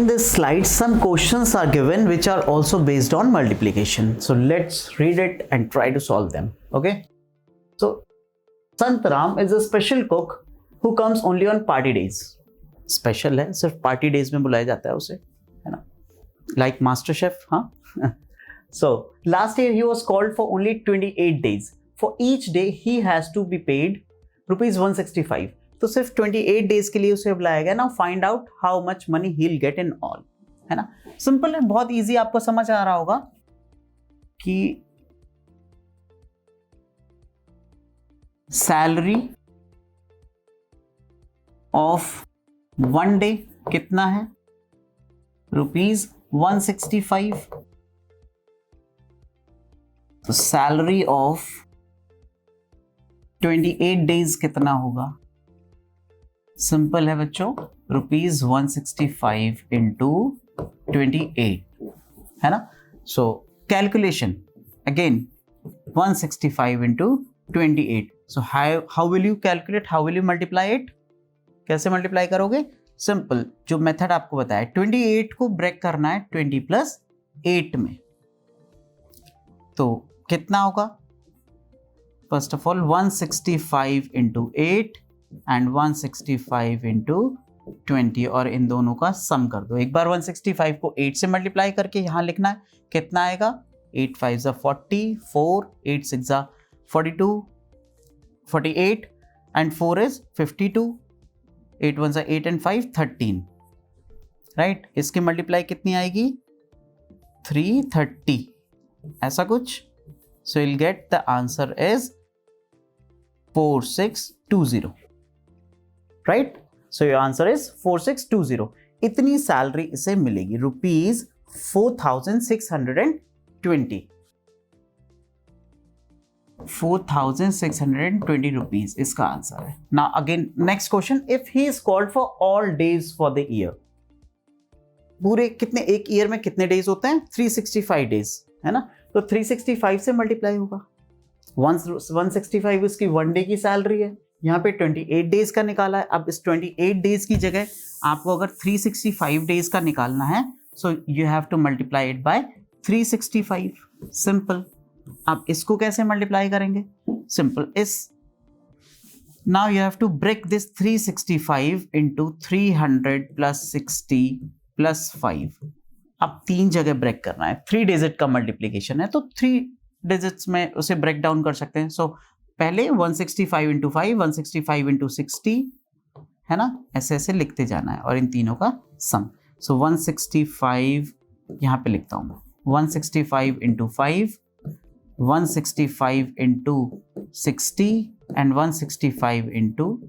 in this slide some questions are given which are also based on multiplication. So let's read it and try to solve them. Okay, so Santaram is a special cook who comes only on party days. Special है, सिर्फ party days में बुलाया जाता है उसे, है ना, like master chef. हाँ so last year he was called for only 28 days. For each day he has to be paid rupees 165. तो सिर्फ 28 डेज के लिए उसे बुलाया गया. Now find out how much money he will get in all. है ना, सिंपल है, बहुत इजी, आपको समझ आ रहा होगा कि सैलरी ऑफ वन डे कितना है, रुपीज 165. तो सैलरी ऑफ 28 डेज कितना होगा, सिंपल है बच्चों, रुपीज 165 इंटू 28, है ना. So calculation again 165 into 28. So how will you calculate, how will you multiply it, कैसे मल्टीप्लाई करोगे, सिंपल जो मेथड आपको बताया, 28 को ब्रेक करना है 20 प्लस 8 में. तो कितना होगा, first of all 165 into 8 and 165 into 20, और इन दोनों का सम कर दो. एक बार 165 को 8 से मल्टीप्लाई करके यहां लिखना है, कितना आएगा, 8 5 जा 40, 4 8 6 जा 42, 48 एंड 4 इज 52, 8 1 जा 8 एंड 5 13, राइट. इसकी मल्टीप्लाई कितनी आएगी, 330, ऐसा कुछ. सो you'll get the answer is 4620, right? So your answer is 4620. इतनी सैलरी इसे मिलेगी, रुपीज 4620, 4620 रुपीज इसका आंसर है. Now again next question, if he is called for all days for the year. पूरे कितने, एक ईयर में कितने डेज होते हैं, 365 डेज, है ना. तो 365 से मल्टीप्लाई होगा. 165 उसकी वन डे की सैलरी है, यहाँ पे 28 डेज का निकाला है. अब इस 28 डेज की जगह आपको अगर 365 डेज का निकालना है, so you have to multiply it by 365. Simple. अब इसको कैसे मल्टीप्लाई करेंगे, सिंपल, इस now you have to break this 365 into 300 plus 60 plus 5. अब 3 जगह ब्रेक करना है, 3 डिजिट का मल्टीप्लीकेशन है, तो 3 डिजिट्स में उसे ब्रेक डाउन कर सकते हैं. सो पहले 165 इंटू 5, 165 इंटू 60, है ना, ऐसे ऐसे लिखते जाना है, और इन तीनों का सम. सो 165 यहाँ पे लिखता हूँ मैं, 165 इंटू 5, 165 इंटू 60 एंड 165 इंटू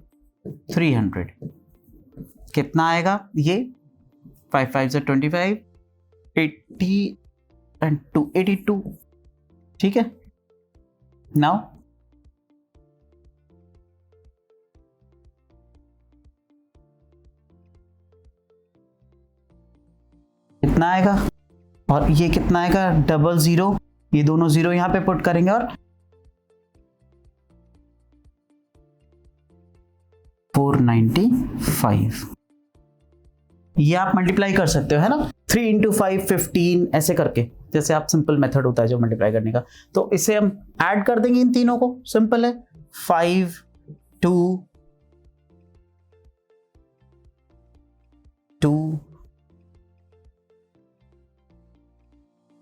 300. कितना आएगा ये, 5 5 से 25, 80 एंड 282, ठीक है. नाउ कितना आएगा, और ये कितना आएगा, 00, ये दोनों जीरो यहां पे पुट करेंगे, और 495. ये आप मल्टीप्लाई कर सकते हो, है ना, 3 इंटू 5 15, ऐसे करके, जैसे आप सिंपल मेथड होता है जो मल्टीप्लाई करने का. तो इसे हम ऐड कर देंगे इन तीनों को, सिंपल है, 5 2 2,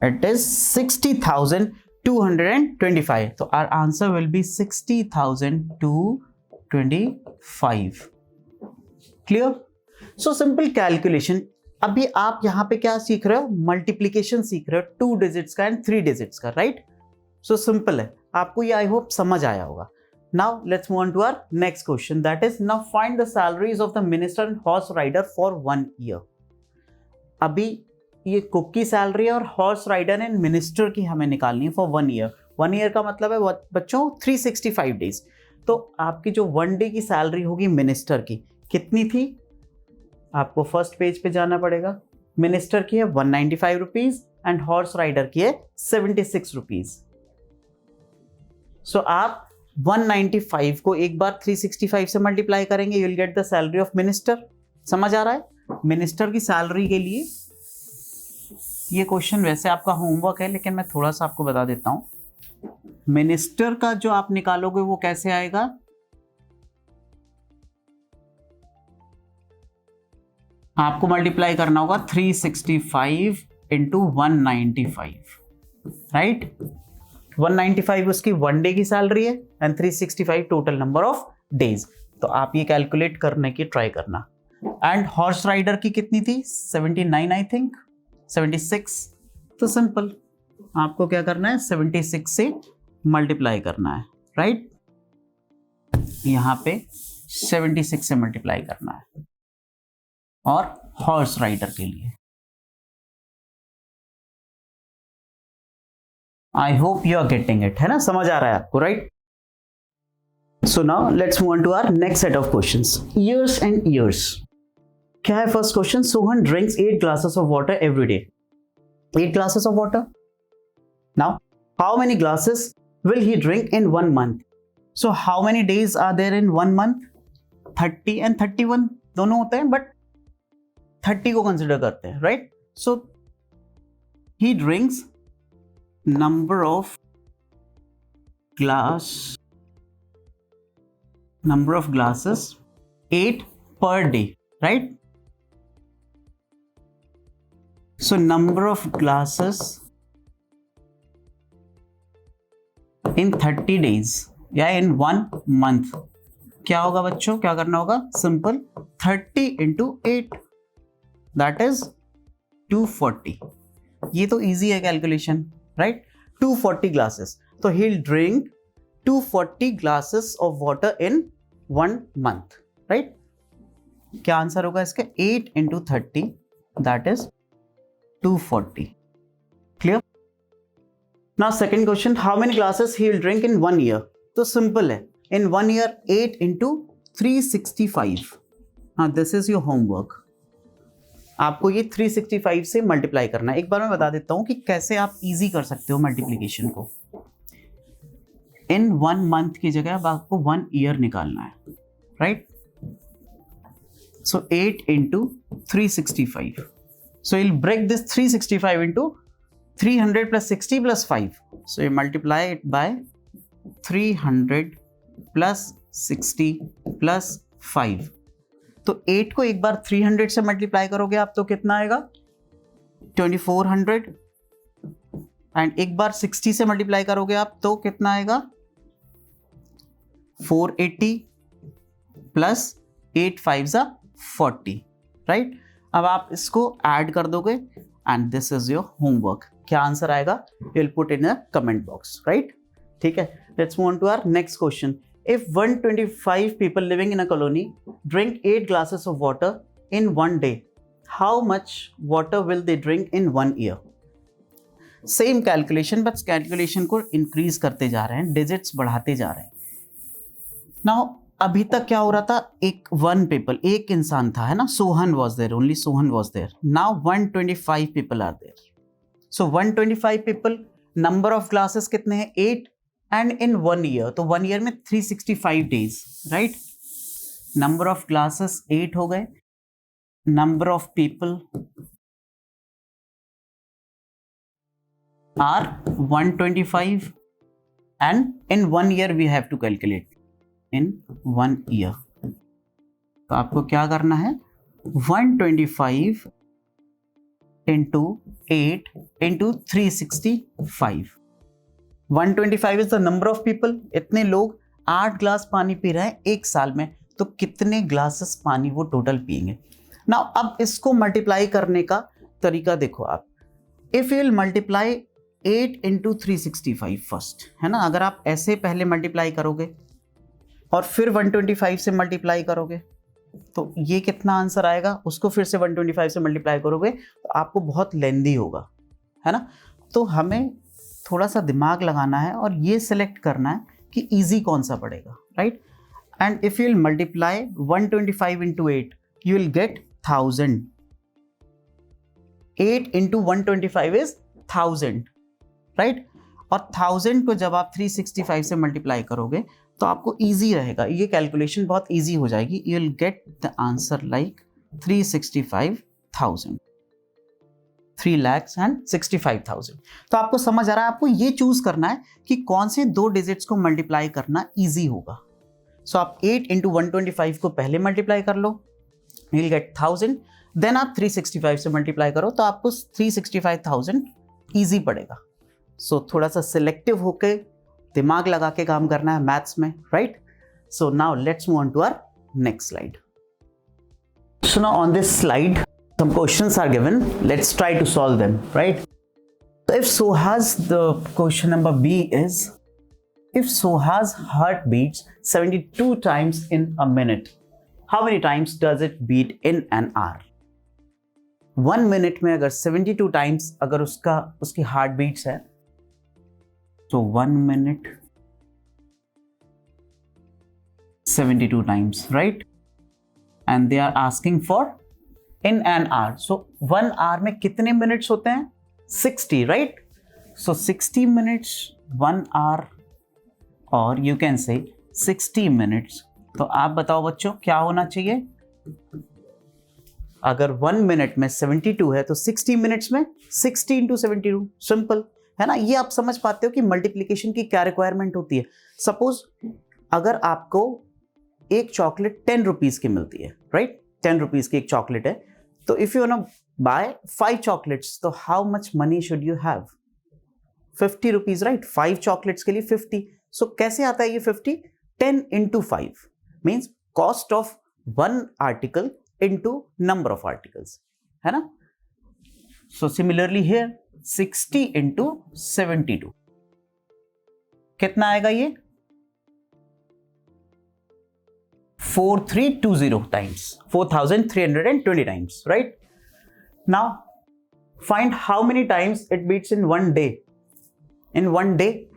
it is 60,225. तो our answer will be 60,225. Clear. So simple calculation. अभी आप यहां पे क्या सीख रहे हो, मल्टीप्लीकेशन सीख रहे हो, 2 डिजिट्स का एंड 3 डिजिट्स का, राइट. सो सिंपल है, आपको ये आई होप समझ आया होगा. Now let's move on to our next question, that is now find the salaries of the minister and horse rider for 1 year. अभी ये कुक की सैलरी और हॉर्स राइडर एंड मिनिस्टर की हमें निकालनी है फॉर 1 ईयर. 1 ईयर का मतलब है बच्चों 365 डेज. तो आपकी जो 1 डे की सैलरी होगी मिनिस्टर की, कितनी थी, आपको फर्स्ट पेज पे जाना पड़ेगा. मिनिस्टर की है 195 रुपीज एंड हॉर्स राइडर की है 76 रुपीज. सो आप 195 को एक बार 365 से मल्टीप्लाई करेंगे, you will get the salary of minister. समझ आ रहा है. मिनिस्टर की सैलरी के लिए ये क्वेश्चन वैसे आपका होमवर्क है, लेकिन मैं थोड़ा सा आपको बता देता हूं। मिनिस्टर का जो आप निकालोगे वो कैसे आएगा, आपको मल्टीप्लाई करना होगा 365 इंटू 195, राइट। 195 उसकी 1 डे की सैलरी है and 365 total number of days. तो आप ये कैलकुलेट करने की ट्राई करना। एंड हॉर्स राइडर की कितनी थी, 79 आई थिंक, 76। तो सिंपल आपको क्या करना है, 76 से मल्टीप्लाई करना है, राइट। यहां पे 76 से मल्टीप्लाई करना है और हॉर्स राइडर के लिए। I hope you are getting it, है ना, समझ आ रहा है आपको, right. So now let's move on to our next set of questions, years and years. क्या है first question, Sohan drinks 8 glasses of water every day. 8 glasses of water. Now, how many glasses will he drink in 1 month? So, how many days are there in 1 month? 30 and 31 दोनों होते हैं, but 30 को consider करते हैं, right. So he drinks number of glasses 8 per day, right? So number of glasses in 30 days या in 1 month क्या होगा बच्चों, क्या करना होगा, सिंपल 30 into 8 that is 240। ये तो इजी है कैलकुलेशन, राइट। 240 glasses, तो he'll drink 240 glasses of water in 1 month, right. क्या आंसर होगा इसका, 8 into 30 that is 240। Clear. Now second question, how many glasses he will drink in 1 year. तो simple है, इन 1 year 8 into 365। हाँ, this is your homework. आपको ये 365 से multiply करना है। एक बार मैं बता देता हूं कि कैसे आप इजी कर सकते हो मल्टीप्लीकेशन को। इन 1 मंथ की जगह अब आपको 1 ईयर निकालना है, right. So 8 into 365। So you'll break this 365 into 300 plus 60 plus 5. So you multiply it by 300 plus 60 plus 5. तो 8 को एक बार 300 से मल्टीप्लाई करोगे आप तो कितना आएगा, 2400। एंड एक बार 60 से मल्टीप्लाई करोगे आप तो कितना आएगा, 480 प्लस 8 5 40, राइट। अब आप इसको ऐड कर दोगे and this is your homework. क्या आंसर आएगा, you will put in a comment box, right. ठीक है, let's move on to our next question. If 125 people living in a colony drink 8 glasses of water in 1 day, how much water will they drink in 1 year? Same calculation, बस calculation को increase करते जा रहे हैं, digits बढ़ाते जा रहे हैं। नाउ अभी तक क्या हो रहा था, एक इंसान था, है ना, Sohan was there, only Sohan was there. Now 125 people are there. So 125 people, number of glasses कितने हैं, 8, एंड इन 1 ईयर, तो 1 ईयर में 365 days, right. Number of glasses 8 हो गए, number of people are 125, and in 1 year we have to calculate in 1 year। तो आपको क्या करना है, 125 into 8 into 365। 125 is the number of people, इतने लोग 8 ग्लास पानी पी रहे हैं एक साल में, तो कितने ग्लासेस पानी वो टोटल पिएंगे। नाउ अब इसको मल्टीप्लाई करने का तरीका देखो आप। If you will multiply 8 into 365 first, है ना, अगर आप ऐसे पहले मल्टीप्लाई करोगे और फिर 125 से मल्टीप्लाई करोगे तो ये कितना आंसर आएगा, उसको फिर से 125 से मल्टीप्लाई करोगे तो आपको बहुत लेंदी होगा, है ना। तो हमें थोड़ा सा दिमाग लगाना है और ये सिलेक्ट करना है कि इजी कौन सा पड़ेगा, right. And if you will multiply 125 into 8 you will get 1000। 8 into 125 is 1000, right. और 1000 को जब आप 365 से मल्टीप्लाई करोगे तो आपको इजी रहेगा, ये कैलकुलेशन बहुत इजी हो जाएगी। You will get the answer like 365,000, 3,65,000। तो आपको समझ आ रहा है, आपको ये चूज करना है कि कौन से दो डिजिट्स को मल्टीप्लाई करना इजी होगा। सो आप 8 इंटू 125 को पहले मल्टीप्लाई कर लो, you'll get 1000, देन आप 365 से मल्टीप्लाई करो तो आपको 365,000 इजी पड़ेगा। सो थोड़ा सा सिलेक्टिव होके दिमाग लगा के काम करना है मैथ्स में, right? So now let's move on to our next slide. So now on this slide, some questions are given. Let's try to solve them, right? So if Soha's, the question number B is, if Soha's heart beats 72 times in a minute, how many times does it beat in an hour? 1 minute में अगर 72 times अगर उसकी heart beats है, so 1 minute 72 times, right? And they are asking for in an hour. So 1 hour में कितने minutes होते हैं? 60, right? So 60 minutes 1 hour, or you can say 60 minutes. तो आप बताओ बच्चों क्या होना चाहिए? अगर 1 minute में 72 है तो 60 minutes में 60 into 72, सिंपल है ना? ये आप समझ पाते हो कि मल्टीप्लीकेशन की क्या रिक्वायरमेंट होती है। सपोज अगर आपको एक चॉकलेट 10 रुपीज की मिलती है, राइट? 10 रुपीज की एक चॉकलेट है, तो if you want to buy 5 chocolates, तो how much money should you have? 50 rupees, right? 5 chocolates के लिए 50। सो कैसे आता है ये 50? 10 into 5 means cost of 1 article into number of articles, है ना? सो सिमिलरली हियर 60 इंटू 72 कितना आएगा? ये 4320 times, 4320 times, right? Now find how many times it beats in 1 day. In 1 day,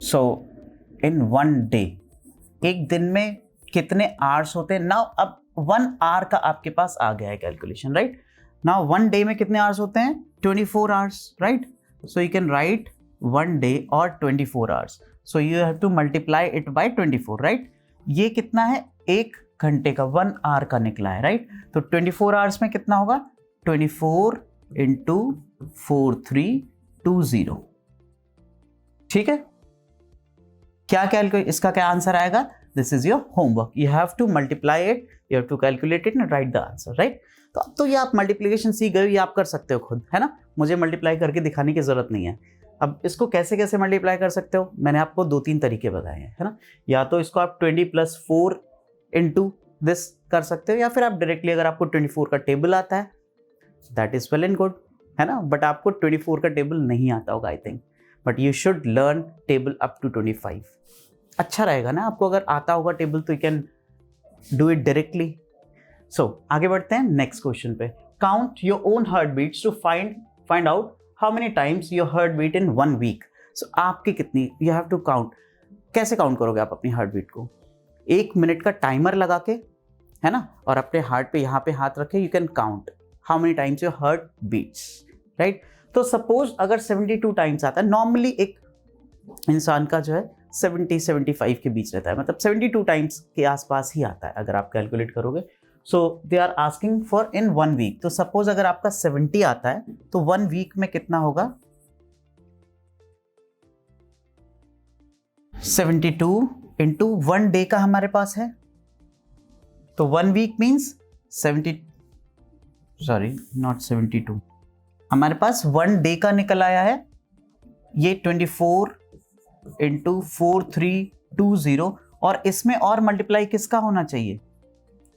so in 1 day, एक दिन में कितने hours होते हैं? Now अब 1 hour का आपके पास आ गया है कैलकुलेशन, right? Now 1 day में कितने hours होते हैं? 24 hours, right? So you can write 1 day or 24 hours. So you have to multiply it by 24, right? ये कितना है? 1 घंटे का, 1 आवर का निकला है, राइट? तो 24 आवर्स में कितना होगा? 24 इंटू 4320, ठीक है? क्या कैलकुलेट, इसका क्या आंसर आएगा? This is your homework, you have to multiply it, you have to calculate it and write the answer, right? तो अब तो ये आप मल्टीप्लिकेशन सीख गए, ये आप कर सकते हो खुद, है ना? मुझे मल्टीप्लाई करके दिखाने की जरूरत नहीं है। अब इसको कैसे कैसे मल्टीप्लाई कर सकते हो? मैंने आपको 2-3 तरीके बताए हैं, है ना? या तो इसको आप 20 + 4 इंटू दिस कर सकते हो, या फिर आप डायरेक्टली, अगर आपको 24 का टेबल आता है, that is well and good, है ना? बट आपको 24 का टेबल नहीं आता होगा I think, but you should learn table up to 25। अच्छा रहेगा ना आपको अगर आता होगा टेबल, तो you can do it directly. So आगे बढ़ते हैं नेक्स्ट क्वेश्चन पे। Count your own heart beats to find out how many times your heart beat in 1 week. So आपकी कितनी, you have to count. कैसे काउंट करोगे आप अपनी हार्ट बीट को? 1 मिनट का टाइमर लगा के, है ना? और अपने हार्ट पे यहाँ पे हाथ रखे, you can count how many times your heart beats, right? तो सपोज अगर 72 टाइम्स आता है, नॉर्मली एक इंसान का जो है 70-75 के बीच रहता है, मतलब 72 टाइम्स के आसपास ही आता है अगर आप कैलकुलेट करोगे। So they are asking for in 1 week. तो सपोज अगर आपका 70 आता है तो 1 वीक में कितना होगा? 72 इंटू 1 डे का हमारे पास है, तो 1 वीक मीन्स 72 हमारे पास 1 डे का निकल आया है। ये 24 इंटू 4320, और इसमें और मल्टीप्लाई किसका होना चाहिए?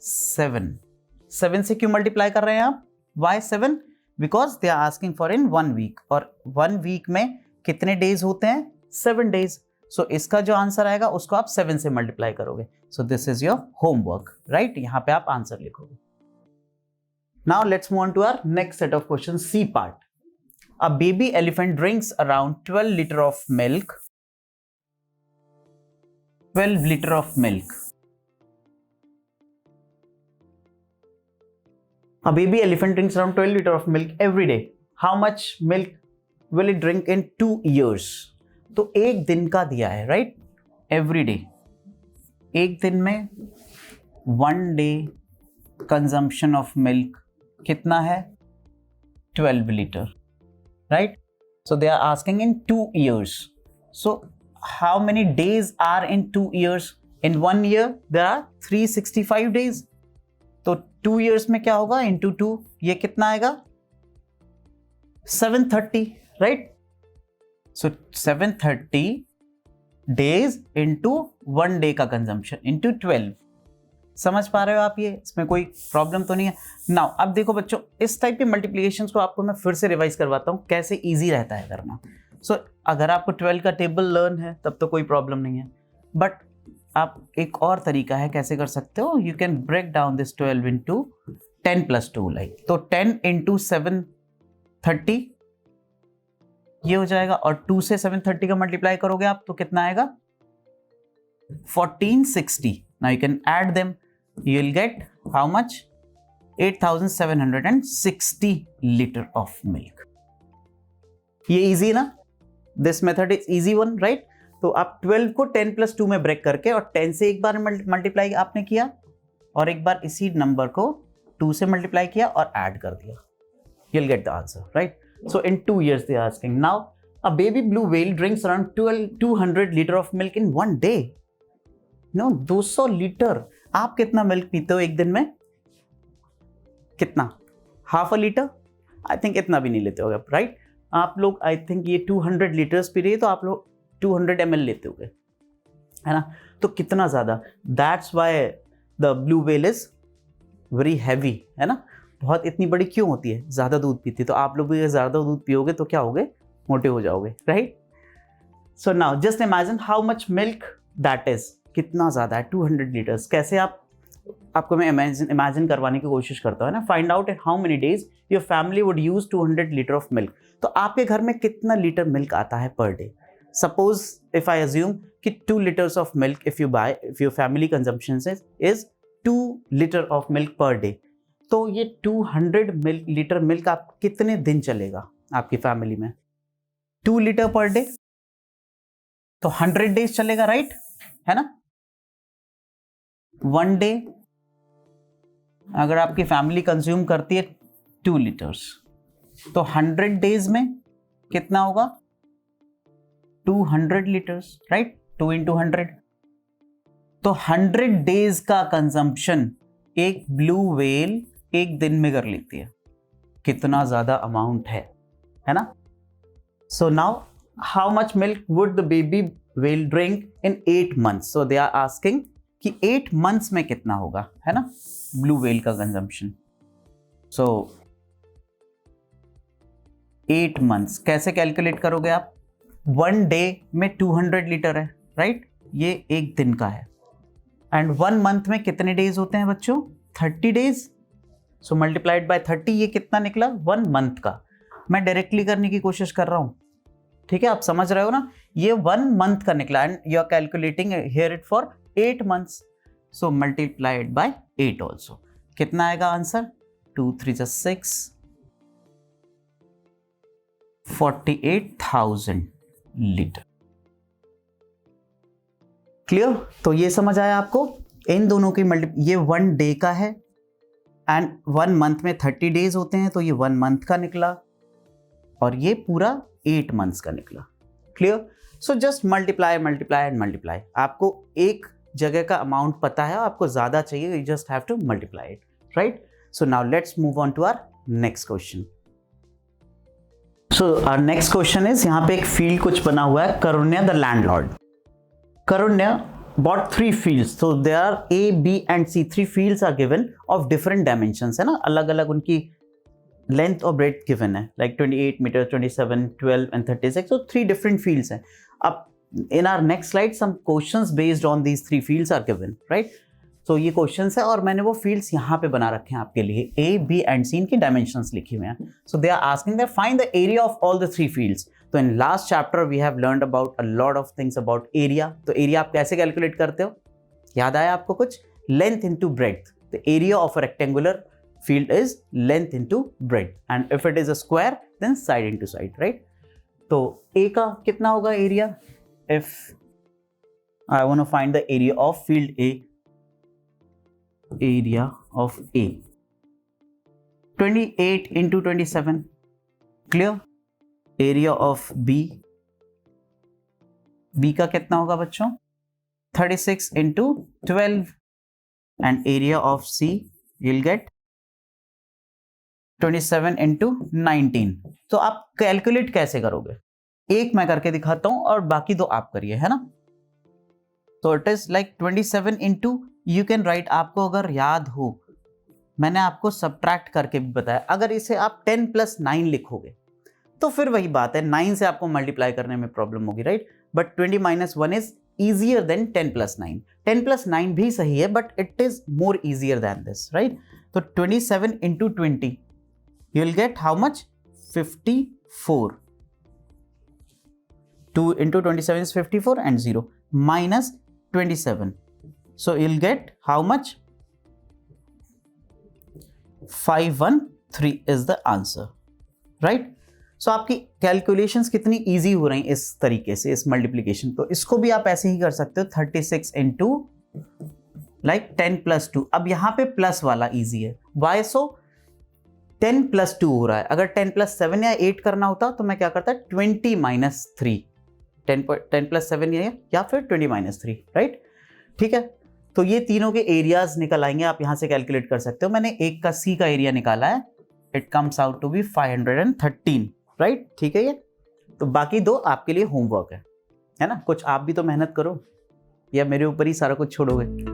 7 से क्यों मल्टीप्लाई कर रहे हैं आप? Why 7? Because they are asking for in 1 week, और 1 वीक में कितने डेज होते हैं? 7 डेज। सो इसका जो आंसर आएगा उसको आप 7 से मल्टीप्लाई करोगे। So this is your homework, right? यहां पे आप आंसर लिखोगे। Now let's move on to our next set of question, C part. A baby elephant drinks around 12 litre of milk. 12 litre of milk. A baby elephant drinks around 12 liters of milk every day. How much milk will it drink in 2 years? तो एक दिन का दिया है, right? Every day, एक दिन में 1 day consumption of milk कितना है? 12 litre, right? So they are asking in 2 years. So how many days are in 2 years? In 1 year there are 365 days. तो 2 years में क्या होगा? Into 2 ये कितना आएगा? 730, right? So 730 days into 1 day का consumption into 12. समझ पा रहे हो आप? ये इसमें कोई प्रॉब्लम तो नहीं है? नाउ अब देखो बच्चों, इस टाइप के मल्टीप्लिकेशंस को आपको मैं फिर से रिवाइज करवाता हूँ कैसे इजी रहता है करना। सो अगर आपको 12 का टेबल लर्न है तब तो कोई प्रॉब्लम नहीं है, बट आप एक और तरीका है कैसे कर सकते हो। You can break down this 12 into 10 plus 2, like तो 10 इंटू 730 ये हो जाएगा, और 2 से 730 का मल्टीप्लाई करोगे आप तो कितना आएगा? 1460. Now you can add them. You will get how much? 8760 liter of milk. ये easy ना? This method is easy one, right? तो आप 12 को 10 प्लस 2 में ब्रेक करके और 10 से एक बार मल्टीप्लाई आपने किया और एक बार इसी नंबर को 2 से मल्टीप्लाई किया और ऐड कर दिया. You'll get the answer, right? So in 2 years they are asking. Now a baby blue whale drinks around 200 liter of milk in 1 day. No, 200 litre. आप कितना मिल्क पीते हो एक दिन में? कितना? Half a litre? I think इतना भी नहीं लेते होगे, राइट? आप लोग आई थिंक ये 200 लीटर्स पी रही है तो आप लोग 200 ml लेते होगे, है ना? तो कितना ज़्यादा? That's why the blue whale is very heavy, है ना? बहुत इतनी बड़ी क्यों होती है? ज़्यादा दूध पीती है. तो आप लोग भी अगर ज़्यादा दूध पियोगे तो क्या होगे? मोटे हो जाओगे, right? So now just imagine how much milk that is. कितना ज़्यादा है? 200 लीटर्स. कैसे आपको मैं इमेजिन करवाने की कोशिश करता हूँ ना. Find out in how many days your family would use 200 litre of milk. तो आपके घर में कितना लीटर मिल्क आता है per day? Suppose if I assume कि 2 litres of milk if your family consumption is 2 litre of milk per day. तो ये 200 लीटर मिल्क आप कितने दिन चलेगा आपकी फैमिली में? 2 लीटर पर डे तो 100 डेज चलेगा, राइट? है ना? 1 डे अगर आपकी फैमिली कंज्यूम करती है 2 लीटर्स तो 100 डेज में कितना होगा? 200 लीटर्स, राइट? 2 into 100. तो 100 डेज का कंजम्पशन एक ब्लू व्हेल एक दिन में कर लेती है. कितना ज्यादा अमाउंट है ना? So now how much milk would the baby whale drink in 8 months? So they are asking कि 8 months में कितना होगा, है ना, ब्लू व्हेल का कंजम्पशन. सो 8 months कैसे कैलकुलेट करोगे आप? 1 डे में 200 लीटर है, राइट? ये एक दिन का है. एंड 1 month में कितने डेज होते हैं बच्चों? 30 डेज. सो मल्टीप्लाइड बाय 30 ये कितना निकला? 1 month का. मैं डायरेक्टली करने की कोशिश कर रहा हूं, ठीक है? आप समझ रहे हो ना? ये 1 month का निकला and you are calculating here it for 8 months. So multiplied by 8 also. कितना आएगा आंसर? 2 3 6 48,000 लीटर. क्लियर? तो ये समझ आया आपको? इन दोनों की ये 1 डे का है एंड 1 month में 30 डेज होते हैं तो ये 1 month का निकला और ये पूरा 8 months का निकला. Clear? So just multiply multiply and multiply. आपको एक जगह का अमाउंट पता है, आपको ज्यादा चाहिए, you just have to multiply it, right? So now let's move on to our next question. So our next question is, यहाँ पे एक फील्ड कुछ बना हुआ है. Karunya the landlord. Karunya bought 3 fields. So there are A, B and C. 3 fields are given of different dimensions, है ना? अलग अलग उनकी लेंथ और ब्रेथ गिवन है, like 28 metre, 27, 12 and 36. So 3 different fields हैं. अब in our next slide some questions based on these 3 fields are given, right? So ये questions है और मैंने वो fields यहाँ पे बना रखे हैं आपके लिए. A, B and C इनकी dimensions लिखी हुई हैं. So they are asking that find the area of all the 3 fields. तो in last chapter we have learned about a lot of things about area. तो area आप कैसे calculate करते हो? याद आया आपको कुछ? Length into breadth. The area of a rectangular field is length into breadth, and if it is a square then side into side, right? तो A का कितना होगा area? If I want to find the area of field A, area of A. 28 into 27, clear? Area of B, B का कितना होगा बच्चों? 36 into 12, and area of C you'll get 27 into 19. तो आप कैलकुलेट कैसे करोगे? एक मैं करके दिखाता हूं और बाकी दो आप करिए, है ना? तो it is like 27 into, you can write, आपको अगर याद हो मैंने आपको सब्ट्रैक्ट करके भी बताया, अगर इसे आप 10 + 9 लिखोगे तो फिर वही बात है, 9 से आपको मल्टीप्लाई करने में प्रॉब्लम होगी, right? But 20 - 1 is easier than 10 + 9. 10 + 9 भी सही है but it is more easier than this, right? तो 27 into 20 you will get how much? 54. 2 into 27 is 54 and 0 minus 27. So you'll get how much? 513 is the answer, right? So आपकी calculations कितनी easy हो रही हैं इस तरीके से, इस मल्टीप्लीकेशन। तो इसको भी आप ऐसे ही कर सकते हो, 36 इंटू लाइक 10 + 2। अब यहाँ पे प्लस वाला इजी है, वाई? सो 10 + 2 हो रहा है, अगर 10 + 7 या 8 करना होता तो मैं क्या करता, 20 - 3, 10 + 7 या फिर 20 - 3, राइट? ठीक है, तो ये तीनों के एरियाज निकल आएंगे, आप यहां से कैलकुलेट कर सकते हो। मैंने एक का सी का एरिया निकाला है, it comes out to be 513, right? ठीक है, ये तो बाकी दो आपके लिए होमवर्क है ना? कुछ आप भी तो मेहनत करो या मेरे ऊपर ही सारा कुछ छोड़ोगे?